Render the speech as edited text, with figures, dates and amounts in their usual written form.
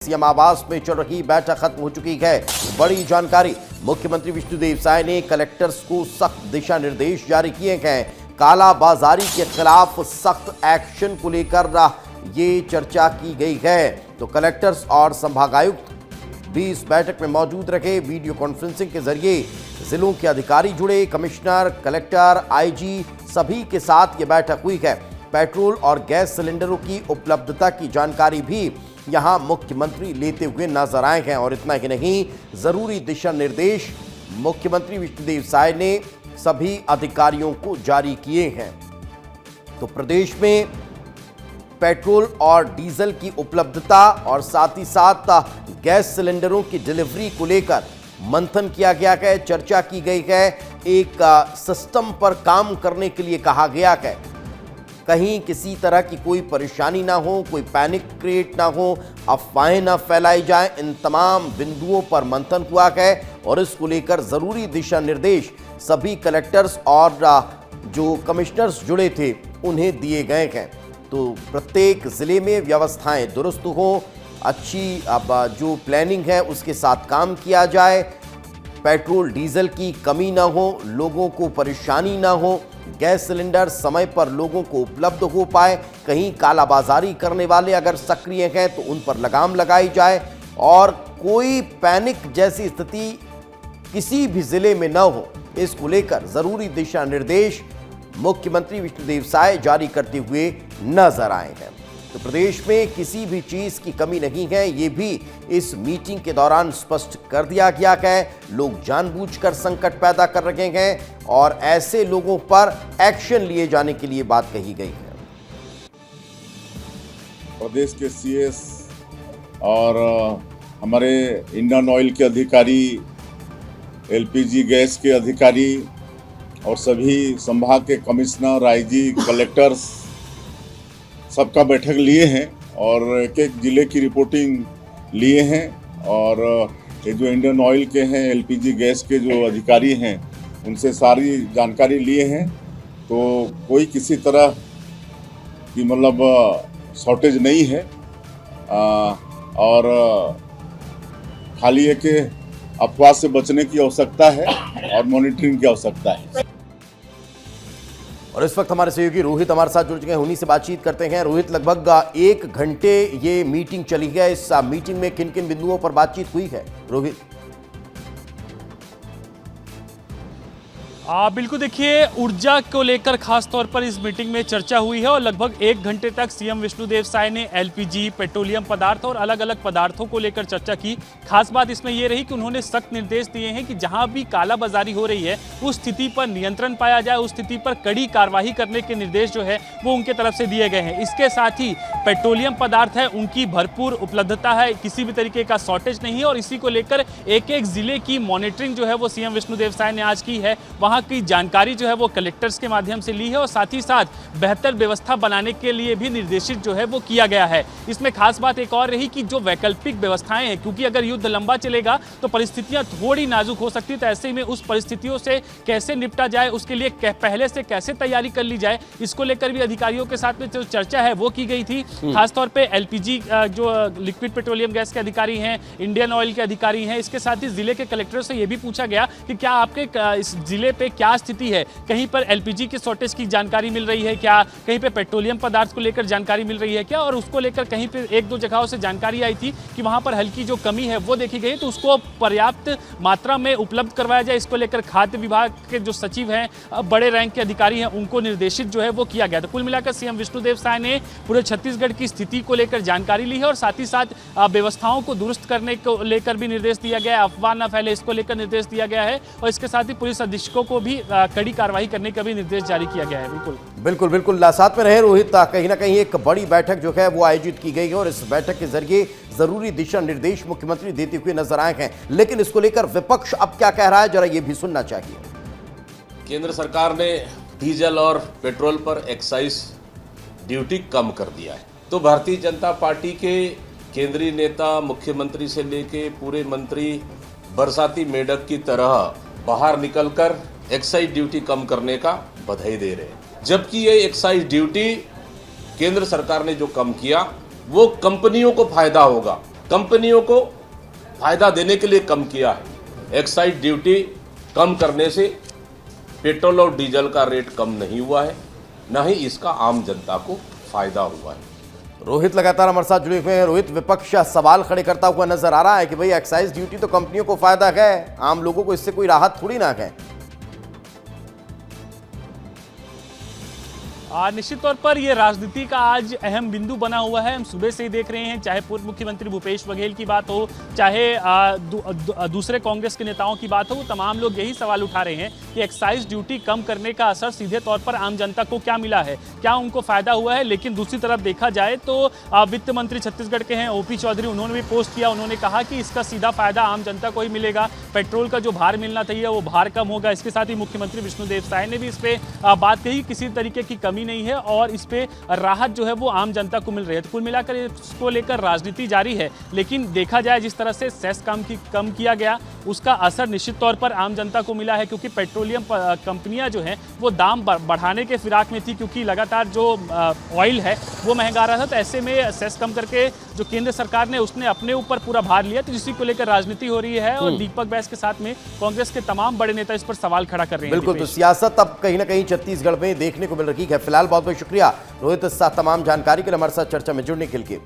CM आवास में चल रही बैठक खत्म हो चुकी है। बड़ी जानकारी, मुख्यमंत्री विष्णुदेव साय ने कलेक्टर्स को सख्त दिशा निर्देश जारी किए हैं। कालाबाजारी के खिलाफ सख्त एक्शन को लेकर ये चर्चा की गई है। तो कलेक्टर्स और संभागायुक्त भी इस बैठक में मौजूद रहे। वीडियो कॉन्फ्रेंसिंग के जरिए जिलों के अधिकारी जुड़े। कमिश्नर, कलेक्टर, आईजी सभी के साथ ये बैठक हुई है। पेट्रोल और गैस सिलेंडरों की उपलब्धता की जानकारी भी यहां मुख्यमंत्री लेते हुए नजर आए हैं। और इतना ही नहीं, जरूरी दिशा निर्देश मुख्यमंत्री विष्णुदेव साय ने सभी अधिकारियों को जारी किए हैं। तो प्रदेश में पेट्रोल और डीजल की उपलब्धता और साथ ही साथ गैस सिलेंडरों की डिलीवरी को लेकर मंथन किया गया है, चर्चा की गई है। एक सिस्टम पर काम करने के लिए कहा गया है। कहीं किसी तरह की कोई परेशानी ना हो, कोई पैनिक क्रिएट ना हो, अफवाहें ना फैलाई जाए। इन तमाम बिंदुओं पर मंथन हुआ है और इसको लेकर जरूरी दिशा निर्देश सभी कलेक्टर्स और जो कमिश्नर्स जुड़े थे उन्हें दिए गए हैं। तो प्रत्येक जिले में व्यवस्थाएं दुरुस्त हो, अच्छी जो प्लानिंग है उसके साथ काम किया जाए। पेट्रोल डीजल की कमी ना हो, लोगों को परेशानी ना हो, गैस सिलेंडर समय पर लोगों को उपलब्ध हो पाए। कहीं कालाबाजारी करने वाले अगर सक्रिय हैं तो उन पर लगाम लगाई जाए और कोई पैनिक जैसी स्थिति किसी भी जिले में न हो, इसको लेकर जरूरी दिशा निर्देश मुख्यमंत्री विष्णुदेव साय जारी करते हुए नजर आए हैं। तो प्रदेश में किसी भी चीज की कमी नहीं है, ये भी इस मीटिंग के दौरान स्पष्ट कर दिया गया है। लोग जानबूझकर संकट पैदा कर रहे हैं और ऐसे लोगों पर एक्शन लिए जाने के लिए बात कही गई है। प्रदेश के सीएस और हमारे इंडियन ऑयल के अधिकारी, एलपीजी गैस के अधिकारी और सभी संभाग के कमिश्नर, आईजी, कलेक्टर्स सबका बैठक लिए हैं और एक एक जिले की रिपोर्टिंग लिए हैं। और ये जो इंडियन ऑयल के हैं, एलपीजी गैस के जो अधिकारी हैं, उनसे सारी जानकारी लिए हैं। तो कोई किसी तरह की मतलब शॉर्टेज नहीं है और खाली है कि अफवाह से बचने की आवश्यकता है और मॉनिटरिंग की आवश्यकता है। और इस वक्त हमारे सहयोगी रोहित हमारे साथ जुड़ चुके हैं, उन्हीं से बातचीत करते हैं। रोहित, लगभग 1 घंटे ये मीटिंग चली है। इस मीटिंग में किन किन बिंदुओं पर बातचीत हुई है रोहित? बिल्कुल, देखिए, ऊर्जा को लेकर खास तौर पर इस मीटिंग में चर्चा हुई है और लगभग 1 घंटे तक सीएम विष्णुदेव साय ने एलपीजी, पेट्रोलियम पदार्थ और अलग अलग पदार्थों को लेकर चर्चा की। खास बात इसमें यह रही कि उन्होंने सख्त निर्देश दिए हैं कि जहां भी कालाबाजारी हो रही है उस स्थिति पर नियंत्रण पाया जाए, उस स्थिति पर कड़ी कार्रवाई करने के निर्देश जो है वो उनके तरफ से दिए गए हैं। इसके साथ ही पेट्रोलियम पदार्थ है उनकी भरपूर उपलब्धता है, किसी भी तरीके का शॉर्टेज नहीं है। और इसी को लेकर एक एक जिले की मॉनिटरिंग जो है वो सीएम विष्णुदेव साय ने आज की है। वहां की जानकारी जो है वो कलेक्टर्स के माध्यम से ली है और साथ ही साथ बेहतर व्यवस्था बनाने के लिए भी निर्देशित जो है वो किया गया है। इसमें खास बात एक और रही कि जो वैकल्पिक व्यवस्थाएं हैं, क्योंकि अगर युद्ध लंबा चलेगा तो परिस्थितियां थोड़ी नाजुक हो सकती है। तो ऐसे में उस परिस्थितियों से कैसे निपटा जाए, उसके लिए पहले से कैसे तैयारी कर ली जाए, इसको लेकर भी अधिकारियों के साथ में जो चर्चा है वो की गई थी। खासतौर पर एलपीजी जो लिक्विड पेट्रोलियम गैस के अधिकारी हैं, इंडियन ऑयल के अधिकारी हैं, इसके साथ ही जिले के कलेक्टरों से यह भी पूछा गया कि क्या आपके इस जिले पे क्या स्थिति है, कहीं पर एलपीजी के शॉर्टेज की जानकारी मिल रही है क्या, कहीं पे पेट्रोलियम पदार्थ को लेकर जानकारी मिल रही है क्या। और उसको लेकर कहीं पे 1-2 जगहों से जानकारी आई थी कि वहां पर हल्की जो कमी है वो देखी गई, तो उसको पर्याप्त मात्रा में उपलब्ध करवाया जाए। इसको लेकर खाद्य विभाग के जो सचिव हैं, बड़े रैंक के अधिकारी हैं, उनको निर्देशित जो है वो किया गया। तो कुल मिलाकर सीएम विष्णुदेव साय ने पूरे छत्तीसगढ़ की स्थिति को लेकर जानकारी ली है और साथ ही साथ व्यवस्थाओं को दुरुस्त करने को लेकर भी निर्देश दिया गया है, अफवाह न फैले इसको लेकर निर्देश दिया गया है। और इसके साथ ही पुलिस अधीक्षकों को भी कड़ी कार्रवाई करने का भी निर्देश जारी किया गया है। बिल्कुल साथ में रहे रोहित। कहीं ना कहीं एक बड़ी बैठक जो है वो आयोजित की गई है और इस बैठक के जरिए जरूरी दिशा निर्देश मुख्यमंत्री देते हुए नजर आए हैं। लेकिन इसको लेकर विपक्ष अब क्या कह रहा है, जरा ये भी सुनना चाहिए। केंद्र सरकार ने डीजल और पेट्रोल पर एक्साइज ड्यूटी कम कर दिया है, तो भारतीय जनता पार्टी के केंद्रीय नेता, मुख्यमंत्री से लेके पूरे मंत्री बरसाती मेढक की तरह बाहर निकलकर एक्साइज ड्यूटी कम करने का बधाई दे रहे हैं। जबकि ये एक्साइज ड्यूटी केंद्र सरकार ने जो कम किया वो कंपनियों को फायदा होगा, कंपनियों को फायदा देने के लिए कम किया है। एक्साइज ड्यूटी कम करने से पेट्रोल और डीजल का रेट कम नहीं हुआ है, न ही इसका आम जनता को फायदा हुआ है। रोहित लगातार हमारे साथ जुड़े हुए हैं। रोहित, विपक्ष सवाल खड़े करता हुआ नजर आ रहा है कि भाई एक्साइज ड्यूटी तो कंपनियों को फायदा है, आम लोगों को इससे कोई राहत थोड़ी ना है। निश्चित तौर पर यह राजनीति का आज अहम बिंदु बना हुआ है। हम सुबह से ही देख रहे हैं, चाहे पूर्व मुख्यमंत्री भूपेश बघेल की बात हो, चाहे दूसरे कांग्रेस के नेताओं की बात हो, वो तमाम लोग यही सवाल उठा रहे हैं कि एक्साइज ड्यूटी कम करने का असर सीधे तौर पर आम जनता को क्या मिला है, क्या उनको फायदा हुआ है। लेकिन दूसरी तरफ देखा जाए तो वित्त मंत्री छत्तीसगढ़ के हैं ओपी चौधरी, उन्होंने भी पोस्ट किया, उन्होंने कहा कि इसका सीधा फायदा आम जनता को ही मिलेगा, पेट्रोल का जो भार मिलना चाहिए वो भार कम होगा। इसके साथ ही मुख्यमंत्री विष्णुदेव साय ने भी इस पर बात कही, किसी तरीके की कमी नहीं है और इस पे राहत जो है वो आम जनता को मिल रही है। तो कुल मिलाकर इसको लेकर राजनीति जारी है। लेकिन देखा जाए जिस तरह से सेस कम किया गया, उसका असर निश्चित तौर पर आम जनता को मिला है, क्योंकि पेट्रोलियम कंपनियां जो हैं वो दाम बढ़ाने के फिराक में थी, क्योंकि लगातार जो ऑयल है वो महंगा रहा था। तो ऐसे में सेस कम करके जो केंद्र सरकार ने उसने अपने ऊपर पूरा भार लिया, तो इसी को लेकर राजनीति हो रही है और दीपक बैस के साथ में कांग्रेस के तमाम बड़े नेता इस पर सवाल खड़ा कर रहे हैं। बिल्कुल, तो सियासत अब कहीं ना कहीं छत्तीसगढ़ में देखने को मिल रही है। फिलहाल बहुत बहुत शुक्रिया रोहित, तमाम जानकारी के लिए हमारे साथ चर्चा में जुड़ने के लिए।